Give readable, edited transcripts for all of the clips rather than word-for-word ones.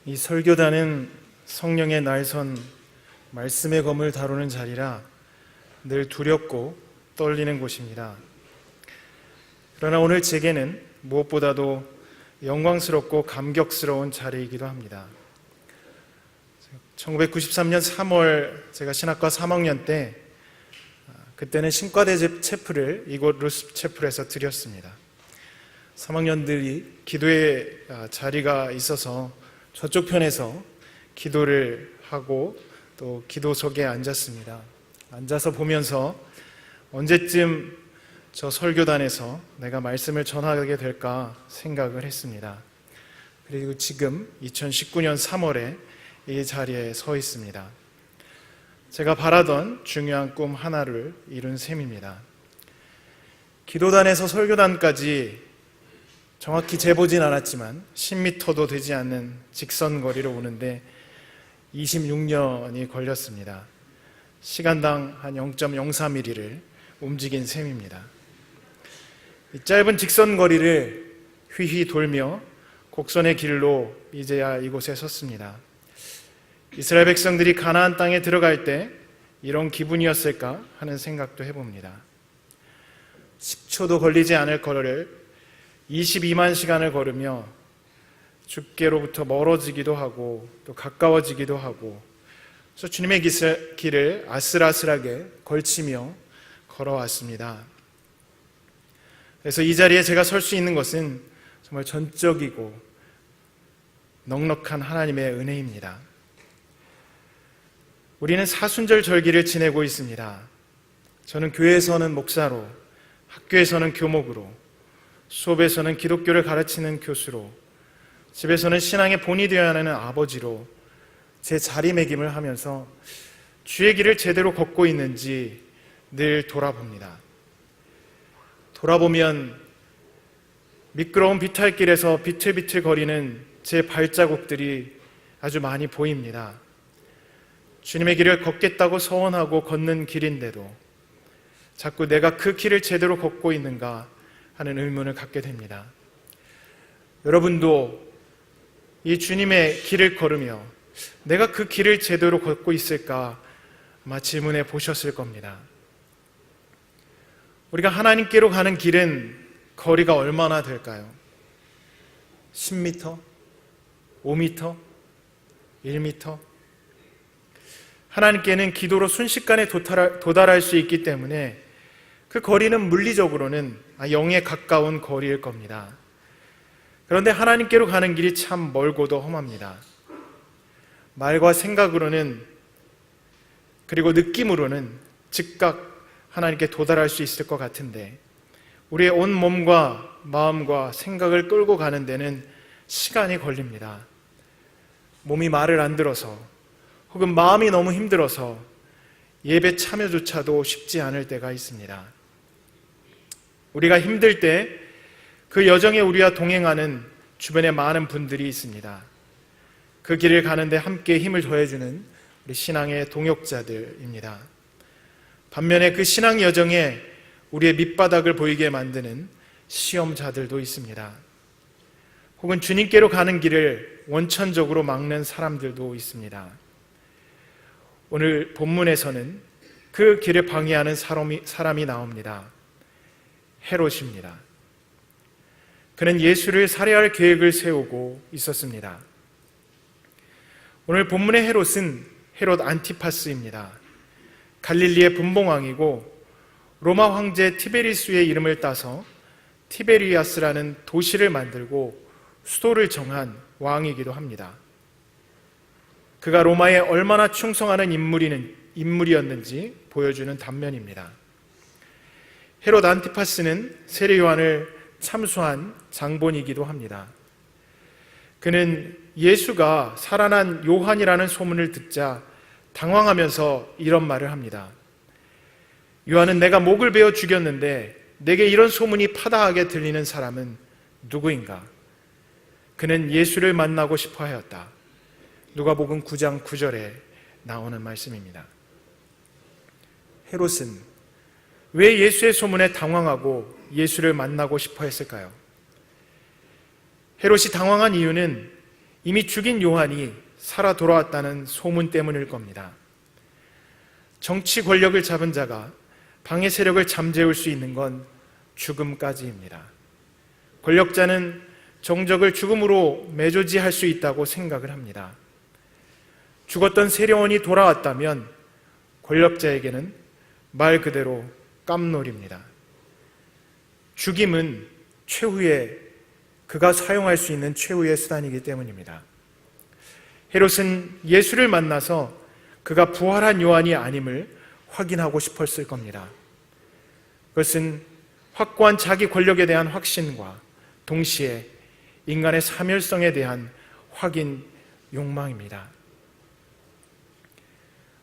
이 설교단은 성령의 날선 말씀의 검을 다루는 자리라 늘 두렵고 떨리는 곳입니다. 그러나 오늘 제게는 무엇보다도 영광스럽고 감격스러운 자리이기도 합니다. 1993년 3월 제가 신학과 3학년 때 그때는 신과대 체프를 이곳 루스 체프에서 드렸습니다. 3학년들이 기도의 자리가 있어서 저쪽 편에서 기도를 하고 또 기도석에 앉았습니다. 앉아서 보면서 언제쯤 저 설교단에서 내가 말씀을 전하게 될까 생각을 했습니다. 그리고 지금 2019년 3월에 이 자리에 서 있습니다. 제가 바라던 중요한 꿈 하나를 이룬 셈입니다. 기도단에서 설교단까지 정확히 재보진 않았지만 10m도 되지 않는 직선거리로 오는데 26년이 걸렸습니다. 시간당 한 0.04mm를 움직인 셈입니다. 이 짧은 직선거리를 휘휘 돌며 곡선의 길로 이제야 이곳에 섰습니다. 이스라엘 백성들이 가나안 땅에 들어갈 때 이런 기분이었을까 하는 생각도 해봅니다. 10초도 걸리지 않을 거리를 22만 시간을 걸으며 주께로부터 멀어지기도 하고 또 가까워지기도 하고, 그래서 주님의 길을 아슬아슬하게 걸치며 걸어왔습니다. 그래서 이 자리에 제가 설 수 있는 것은 정말 전적이고 넉넉한 하나님의 은혜입니다. 우리는 사순절 절기를 지내고 있습니다. 저는 교회에서는 목사로, 학교에서는 교목으로, 수업에서는 기독교를 가르치는 교수로, 집에서는 신앙의 본이 되어야 하는 아버지로 제 자리매김을 하면서 주의 길을 제대로 걷고 있는지 늘 돌아봅니다. 돌아보면 미끄러운 비탈길에서 비틀비틀 거리는 제 발자국들이 아주 많이 보입니다. 주님의 길을 걷겠다고 서원하고 걷는 길인데도 자꾸 내가 그 길을 제대로 걷고 있는가 하는 의문을 갖게 됩니다. 여러분도 이 주님의 길을 걸으며 내가 그 길을 제대로 걷고 있을까 아마 질문해 보셨을 겁니다. 우리가 하나님께로 가는 길은 거리가 얼마나 될까요? 10m? 5m? 1m? 하나님께는 기도로 순식간에 도달할 수 있기 때문에 그 거리는 물리적으로는 영에 가까운 거리일 겁니다. 그런데 하나님께로 가는 길이 참 멀고도 험합니다. 말과 생각으로는, 그리고 느낌으로는 즉각 하나님께 도달할 수 있을 것 같은데 우리의 온 몸과 마음과 생각을 끌고 가는 데는 시간이 걸립니다. 몸이 말을 안 들어서 혹은 마음이 너무 힘들어서 예배 참여조차도 쉽지 않을 때가 있습니다. 우리가 힘들 때 그 여정에 우리와 동행하는 주변에 많은 분들이 있습니다. 그 길을 가는데 함께 힘을 더해주는 우리 신앙의 동역자들입니다. 반면에 그 신앙 여정에 우리의 밑바닥을 보이게 만드는 시험자들도 있습니다. 혹은 주님께로 가는 길을 원천적으로 막는 사람들도 있습니다. 오늘 본문에서는 그 길을 방해하는 사람이 나옵니다. 헤롯입니다. 그는 예수를 살해할 계획을 세우고 있었습니다. 오늘 본문의 헤롯은 헤롯 안티파스입니다. 갈릴리의 분봉왕이고 로마 황제 티베리스의 이름을 따서 티베리아스라는 도시를 만들고 수도를 정한 왕이기도 합니다. 그가 로마에 얼마나 충성하는 인물이었는지 보여주는 단면입니다. 헤롯 안티파스는 세례 요한을 참수한 장본이기도 합니다. 그는 예수가 살아난 요한이라는 소문을 듣자 당황하면서 이런 말을 합니다. 요한은 내가 목을 베어 죽였는데 내게 이런 소문이 파다하게 들리는 사람은 누구인가? 그는 예수를 만나고 싶어 하였다. 누가복음 9장 9절에 나오는 말씀입니다. 헤롯은 왜 예수의 소문에 당황하고 예수를 만나고 싶어 했을까요? 헤롯이 당황한 이유는 이미 죽인 요한이 살아 돌아왔다는 소문 때문일 겁니다. 정치 권력을 잡은 자가 방해 세력을 잠재울 수 있는 건 죽음까지입니다. 권력자는 정적을 죽음으로 매조지할 수 있다고 생각을 합니다. 죽었던 세력원이 돌아왔다면 권력자에게는 말 그대로 깜놀입니다. 죽임은 최후의, 그가 사용할 수 있는 최후의 수단이기 때문입니다. 헤롯은 예수를 만나서 그가 부활한 요한이 아님을 확인하고 싶었을 겁니다. 그것은 확고한 자기 권력에 대한 확신과 동시에 인간의 사멸성에 대한 확인 욕망입니다.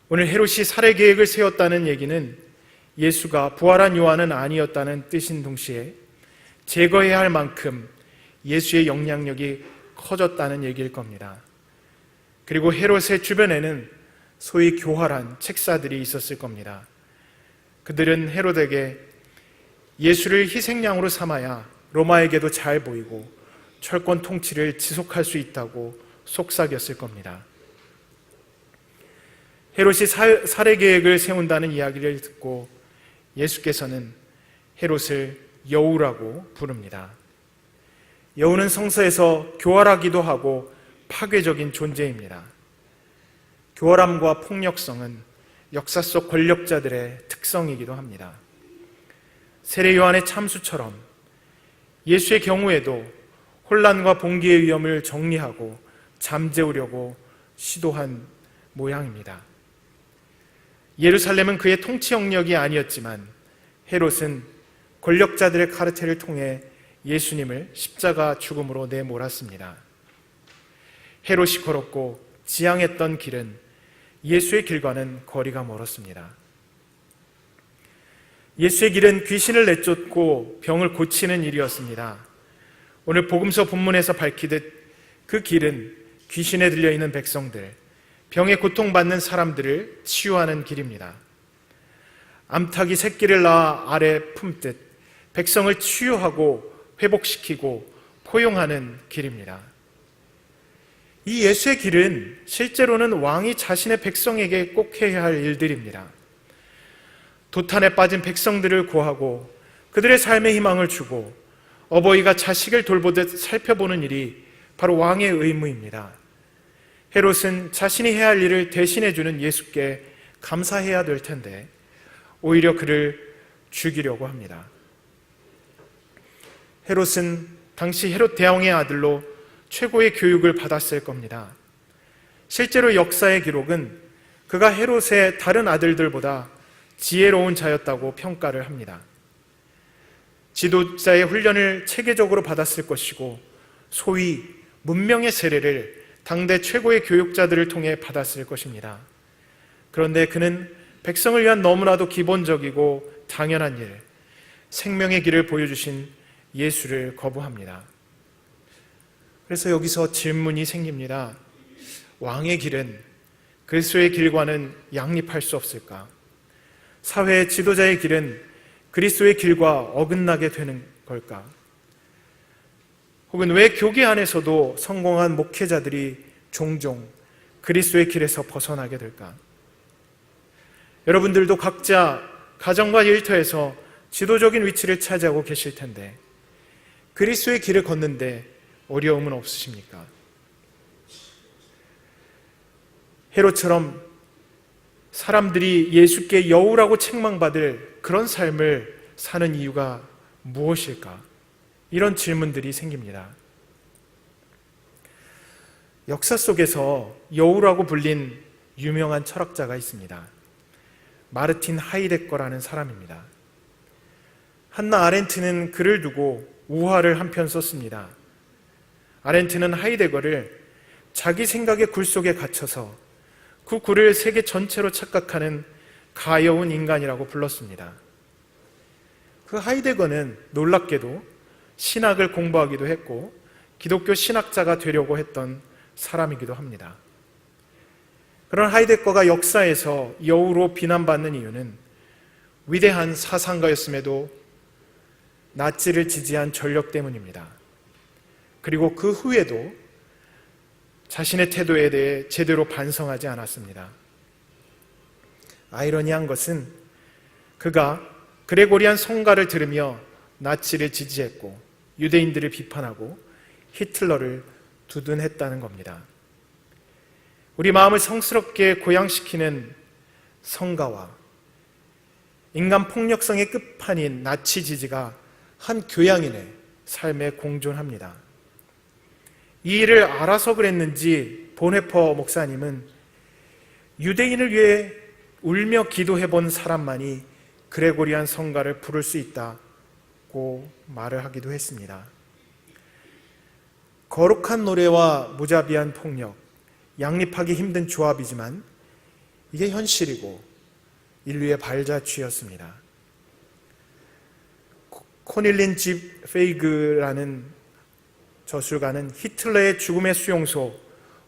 오늘 헤롯이 살해 계획을 세웠다는 얘기는 예수가 부활한 요한은 아니었다는 뜻인 동시에 제거해야 할 만큼 예수의 영향력이 커졌다는 얘기일 겁니다. 그리고 헤롯의 주변에는 소위 교활한 책사들이 있었을 겁니다. 그들은 헤롯에게 예수를 희생양으로 삼아야 로마에게도 잘 보이고 철권 통치를 지속할 수 있다고 속삭였을 겁니다. 헤롯이 살해 계획을 세운다는 이야기를 듣고 예수께서는 헤롯을 여우라고 부릅니다. 여우는 성서에서 교활하기도 하고 파괴적인 존재입니다. 교활함과 폭력성은 역사 속 권력자들의 특성이기도 합니다. 세례 요한의 참수처럼 예수의 경우에도 혼란과 봉기의 위험을 정리하고 잠재우려고 시도한 모양입니다. 예루살렘은 그의 통치 영역이 아니었지만 헤롯은 권력자들의 카르텔을 통해 예수님을 십자가 죽음으로 내몰았습니다. 헤롯이 걸었고 지향했던 길은 예수의 길과는 거리가 멀었습니다. 예수의 길은 귀신을 내쫓고 병을 고치는 일이었습니다. 오늘 복음서 본문에서 밝히듯 그 길은 귀신에 들려있는 백성들, 병에 고통받는 사람들을 치유하는 길입니다. 암탉이 새끼를 낳아 알에 품듯 백성을 치유하고 회복시키고 포용하는 길입니다. 이 예수의 길은 실제로는 왕이 자신의 백성에게 꼭 해야 할 일들입니다. 도탄에 빠진 백성들을 구하고 그들의 삶에 희망을 주고 어버이가 자식을 돌보듯 살펴보는 일이 바로 왕의 의무입니다. 헤롯은 자신이 해야 할 일을 대신해주는 예수께 감사해야 될 텐데 오히려 그를 죽이려고 합니다. 헤롯은 당시 헤롯 대왕의 아들로 최고의 교육을 받았을 겁니다. 실제로 역사의 기록은 그가 헤롯의 다른 아들들보다 지혜로운 자였다고 평가를 합니다. 지도자의 훈련을 체계적으로 받았을 것이고 소위 문명의 세례를 당대 최고의 교육자들을 통해 받았을 것입니다. 그런데 그는 백성을 위한 너무나도 기본적이고 당연한 일, 생명의 길을 보여주신 예수를 거부합니다. 그래서 여기서 질문이 생깁니다. 왕의 길은 그리스도의 길과는 양립할 수 없을까? 사회의 지도자의 길은 그리스도의 길과 어긋나게 되는 걸까? 혹은 왜 교계 안에서도 성공한 목회자들이 종종 그리스도의 길에서 벗어나게 될까? 여러분들도 각자 가정과 일터에서 지도적인 위치를 차지하고 계실 텐데 그리스도의 길을 걷는데 어려움은 없으십니까? 헤롯처럼 사람들이 예수께 여우라고 책망받을 그런 삶을 사는 이유가 무엇일까? 이런 질문들이 생깁니다. 역사 속에서 여우라고 불린 유명한 철학자가 있습니다. 마르틴 하이데거라는 사람입니다. 한나 아렌트는 그를 두고 우화를 한 편 썼습니다. 아렌트는 하이데거를 자기 생각의 굴 속에 갇혀서 그 굴을 세계 전체로 착각하는 가여운 인간이라고 불렀습니다. 그 하이데거는 놀랍게도 신학을 공부하기도 했고 기독교 신학자가 되려고 했던 사람이기도 합니다. 그런 하이데거가 역사에서 여우로 비난받는 이유는 위대한 사상가였음에도 나치를 지지한 전력 때문입니다. 그리고 그 후에도 자신의 태도에 대해 제대로 반성하지 않았습니다. 아이러니한 것은 그가 그레고리안 성가를 들으며 나치를 지지했고 유대인들을 비판하고 히틀러를 두둔했다는 겁니다. 우리 마음을 성스럽게 고양시키는 성가와 인간 폭력성의 끝판인 나치 지지가 한 교양인의 삶에 공존합니다. 이 일을 알아서 그랬는지 본회퍼 목사님은 유대인을 위해 울며 기도해본 사람만이 그레고리안 성가를 부를 수 있다고 말을 하기도 했습니다. 거룩한 노래와 무자비한 폭력, 양립하기 힘든 조합이지만 이게 현실이고 인류의 발자취였습니다. 코닐린 집 페이그라는 저술가는 히틀러의 죽음의 수용소,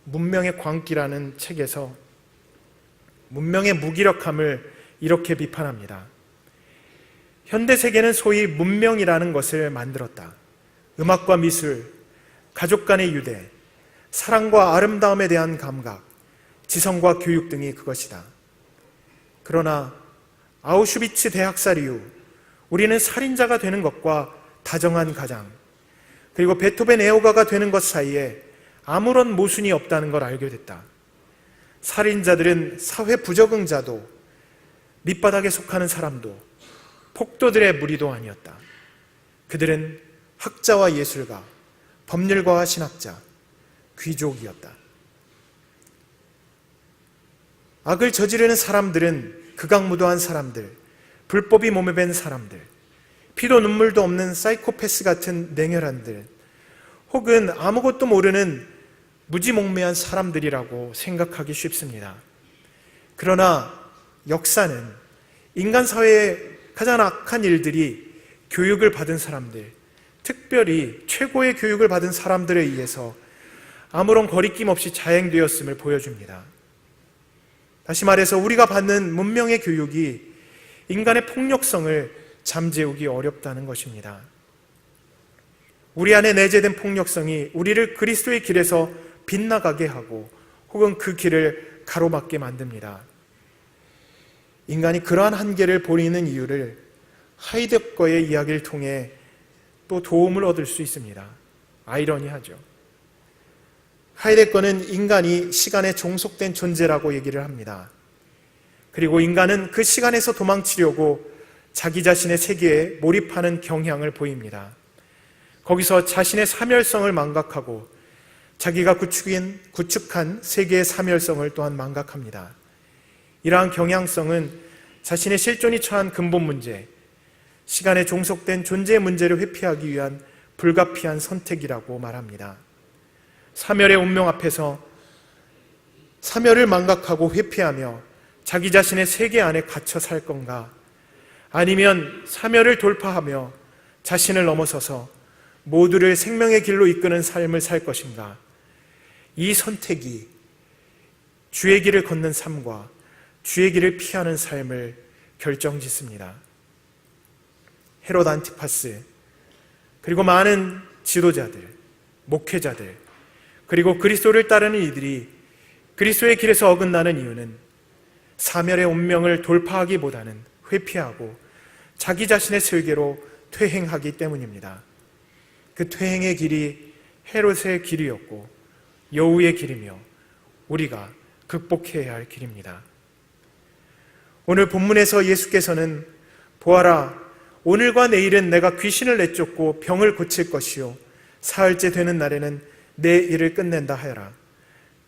문명의 광기라는 책에서 문명의 무기력함을 이렇게 비판합니다. 현대 세계는 소위 문명이라는 것을 만들었다. 음악과 미술, 가족 간의 유대, 사랑과 아름다움에 대한 감각, 지성과 교육 등이 그것이다. 그러나 아우슈비츠 대학살 이후 우리는 살인자가 되는 것과 다정한 가장, 그리고 베토벤 애호가가 되는 것 사이에 아무런 모순이 없다는 걸 알게 됐다. 살인자들은 사회 부적응자도, 밑바닥에 속하는 사람도, 폭도들의 무리도 아니었다. 그들은 학자와 예술가, 법률가와 신학자, 귀족이었다. 악을 저지르는 사람들은 극악무도한 사람들, 불법이 몸에 밴 사람들, 피도 눈물도 없는 사이코패스 같은 냉혈한들, 혹은 아무것도 모르는 무지몽매한 사람들이라고 생각하기 쉽습니다. 그러나 역사는 인간 사회의 가장 악한 일들이 교육을 받은 사람들, 특별히 최고의 교육을 받은 사람들에 의해서 아무런 거리낌 없이 자행되었음을 보여줍니다. 다시 말해서 우리가 받는 문명의 교육이 인간의 폭력성을 잠재우기 어렵다는 것입니다. 우리 안에 내재된 폭력성이 우리를 그리스도의 길에서 빗나가게 하고 혹은 그 길을 가로막게 만듭니다. 인간이 그러한 한계를 보이는 이유를 하이데거의 이야기를 통해 또 도움을 얻을 수 있습니다. 아이러니하죠. 하이데거는 인간이 시간에 종속된 존재라고 얘기를 합니다. 그리고 인간은 그 시간에서 도망치려고 자기 자신의 세계에 몰입하는 경향을 보입니다. 거기서 자신의 사멸성을 망각하고 자기가 구축한 세계의 사멸성을 또한 망각합니다. 이러한 경향성은 자신의 실존이 처한 근본 문제, 시간에 종속된 존재의 문제를 회피하기 위한 불가피한 선택이라고 말합니다. 사멸의 운명 앞에서 사멸을 망각하고 회피하며 자기 자신의 세계 안에 갇혀 살 건가? 아니면 사멸을 돌파하며 자신을 넘어서서 모두를 생명의 길로 이끄는 삶을 살 것인가? 이 선택이 주의 길을 걷는 삶과 주의 길을 피하는 삶을 결정짓습니다. 헤롯 안티파스, 그리고 많은 지도자들, 목회자들, 그리고 그리스도를 따르는 이들이 그리스도의 길에서 어긋나는 이유는 사멸의 운명을 돌파하기보다는 회피하고 자기 자신의 세계로 퇴행하기 때문입니다. 그 퇴행의 길이 헤롯의 길이었고 여우의 길이며 우리가 극복해야 할 길입니다. 오늘 본문에서 예수께서는 보아라, 오늘과 내일은 내가 귀신을 내쫓고 병을 고칠 것이요 사흘째 되는 날에는 내 일을 끝낸다 하여라.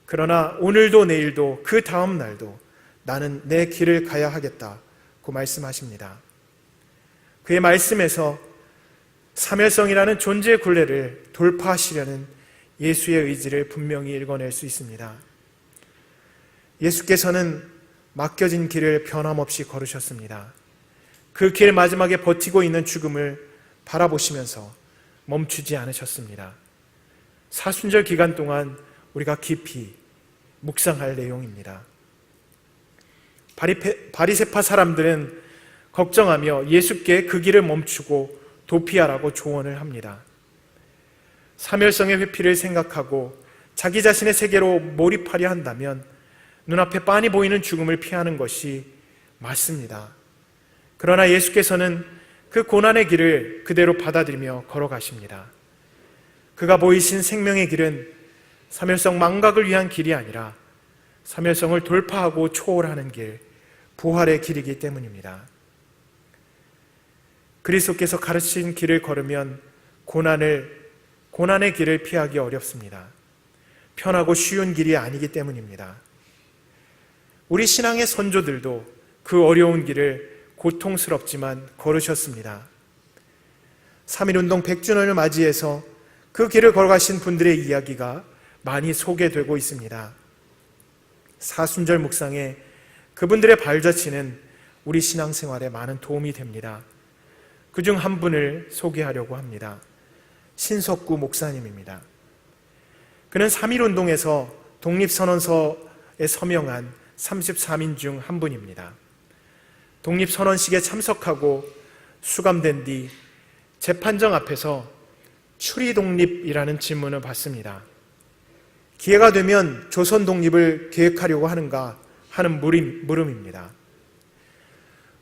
그러나 오늘도 내일도 그 다음 날도 나는 내 길을 가야 하겠다고 말씀하십니다. 그의 말씀에서 사멸성이라는 존재의 굴레를 돌파하시려는 예수의 의지를 분명히 읽어낼 수 있습니다. 예수께서는 맡겨진 길을 변함없이 걸으셨습니다. 그 길 마지막에 버티고 있는 죽음을 바라보시면서 멈추지 않으셨습니다. 사순절 기간 동안 우리가 깊이 묵상할 내용입니다. 바리새파 사람들은 걱정하며 예수께 그 길을 멈추고 도피하라고 조언을 합니다. 사멸성의 회피를 생각하고 자기 자신의 세계로 몰입하려 한다면 눈앞에 빤히 보이는 죽음을 피하는 것이 맞습니다. 그러나 예수께서는 그 고난의 길을 그대로 받아들이며 걸어가십니다. 그가 보이신 생명의 길은 사멸성 망각을 위한 길이 아니라 사멸성을 돌파하고 초월하는 길, 부활의 길이기 때문입니다. 그리스도께서 가르친 길을 걸으면 고난의 길을 피하기 어렵습니다. 편하고 쉬운 길이 아니기 때문입니다. 우리 신앙의 선조들도 그 어려운 길을 고통스럽지만 걸으셨습니다. 3.1운동 100주년을 맞이해서 그 길을 걸어가신 분들의 이야기가 많이 소개되고 있습니다. 사순절 묵상에 그분들의 발자취는 우리 신앙생활에 많은 도움이 됩니다. 그중 한 분을 소개하려고 합니다. 신석구 목사님입니다. 그는 3.1운동에서 독립선언서에 서명한 33인 중 한 분입니다. 독립선언식에 참석하고 수감된 뒤 재판정 앞에서 추리독립이라는 질문을 받습니다. 기회가 되면 조선 독립을 계획하려고 하는가 하는 물음입니다.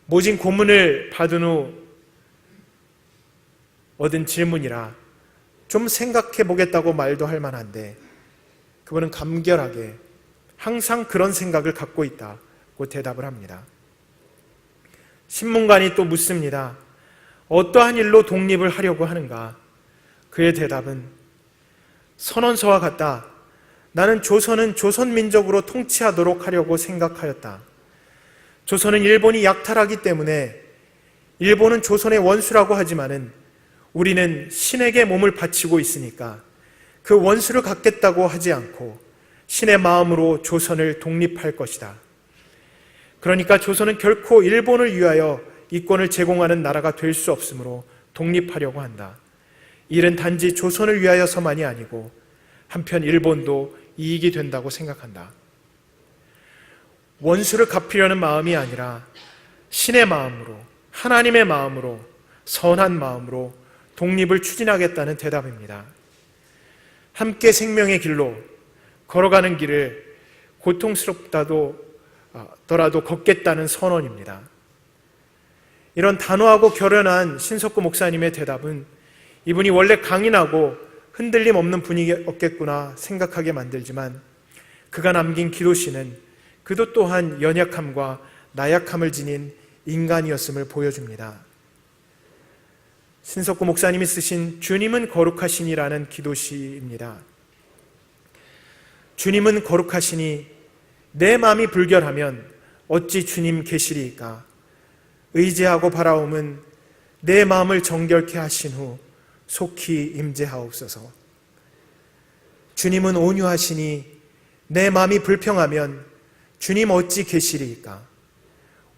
모진 고문을 받은 후 얻은 질문이라 좀 생각해 보겠다고 말도 할 만한데 그분은 감결하게 항상 그런 생각을 갖고 있다고 대답을 합니다. 신문관이 또 묻습니다. 어떠한 일로 독립을 하려고 하는가? 그의 대답은 선언서와 같다. 나는 조선은 조선민족으로 통치하도록 하려고 생각하였다. 조선은 일본이 약탈하기 때문에 일본은 조선의 원수라고 하지만은 우리는 신에게 몸을 바치고 있으니까 그 원수를 갖겠다고 하지 않고 신의 마음으로 조선을 독립할 것이다. 그러니까 조선은 결코 일본을 위하여 이권을 제공하는 나라가 될 수 없으므로 독립하려고 한다. 이 일은 단지 조선을 위하여서만이 아니고 한편 일본도 이익이 된다고 생각한다. 원수를 갚으려는 마음이 아니라 신의 마음으로, 하나님의 마음으로, 선한 마음으로 독립을 추진하겠다는 대답입니다. 함께 생명의 길로 걸어가는 길을 고통스럽더라도 걷겠다는 선언입니다. 이런 단호하고 결연한 신석구 목사님의 대답은 이분이 원래 강인하고 흔들림 없는 분이었겠구나 생각하게 만들지만 그가 남긴 기도시는 그도 또한 연약함과 나약함을 지닌 인간이었음을 보여줍니다. 신석구 목사님이 쓰신 주님은 거룩하시니라는 기도시입니다. 주님은 거룩하시니 내 마음이 불결하면 어찌 주님 계시리이까? 의지하고 바라옴은 내 마음을 정결케 하신 후 속히 임재하옵소서. 주님은 온유하시니 내 마음이 불평하면 주님 어찌 계시리이까?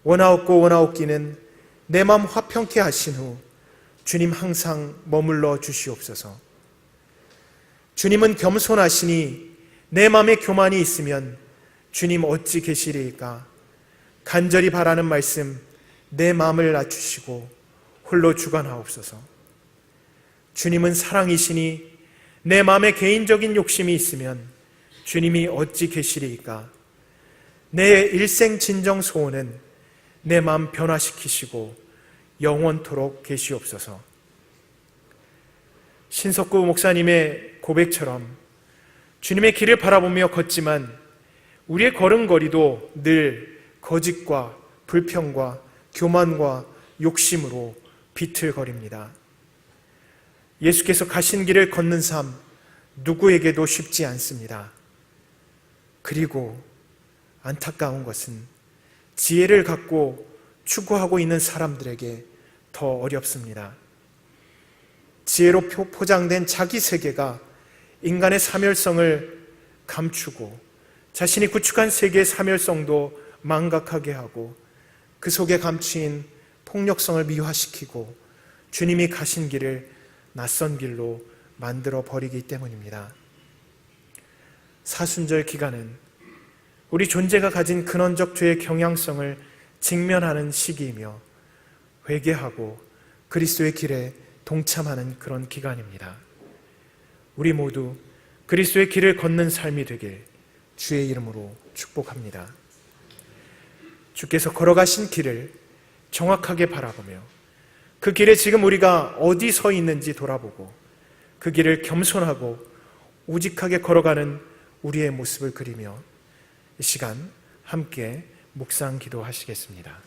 원하옵고 원하옵기는 내 마음 화평케 하신 후 주님 항상 머물러 주시옵소서. 주님은 겸손하시니 내 마음에 교만이 있으면 주님 어찌 계시리이까? 간절히 바라는 말씀 내 마음을 낮추시고 홀로 주관하옵소서. 주님은 사랑이시니 내 마음에 개인적인 욕심이 있으면 주님이 어찌 계시리이까? 내 일생 진정 소원은 내 마음 변화시키시고 영원토록 계시옵소서. 신석구 목사님의 고백처럼 주님의 길을 바라보며 걷지만 우리의 걸음걸이도 늘 거짓과 불평과 교만과 욕심으로 비틀거립니다. 예수께서 가신 길을 걷는 삶 누구에게도 쉽지 않습니다. 그리고 안타까운 것은 지혜를 갖고 추구하고 있는 사람들에게 더 어렵습니다. 지혜로 포장된 자기 세계가 인간의 사멸성을 감추고 자신이 구축한 세계의 사멸성도 망각하게 하고 그 속에 감추인 폭력성을 미화시키고 주님이 가신 길을 낯선 길로 만들어 버리기 때문입니다. 사순절 기간은 우리 존재가 가진 근원적 죄의 경향성을 직면하는 시기이며 회개하고 그리스도의 길에 동참하는 그런 기간입니다. 우리 모두 그리스도의 길을 걷는 삶이 되길 주의 이름으로 축복합니다. 주께서 걸어가신 길을 정확하게 바라보며 그 길에 지금 우리가 어디 서 있는지 돌아보고 그 길을 겸손하고 우직하게 걸어가는 우리의 모습을 그리며 이 시간 함께 묵상 기도하시겠습니다.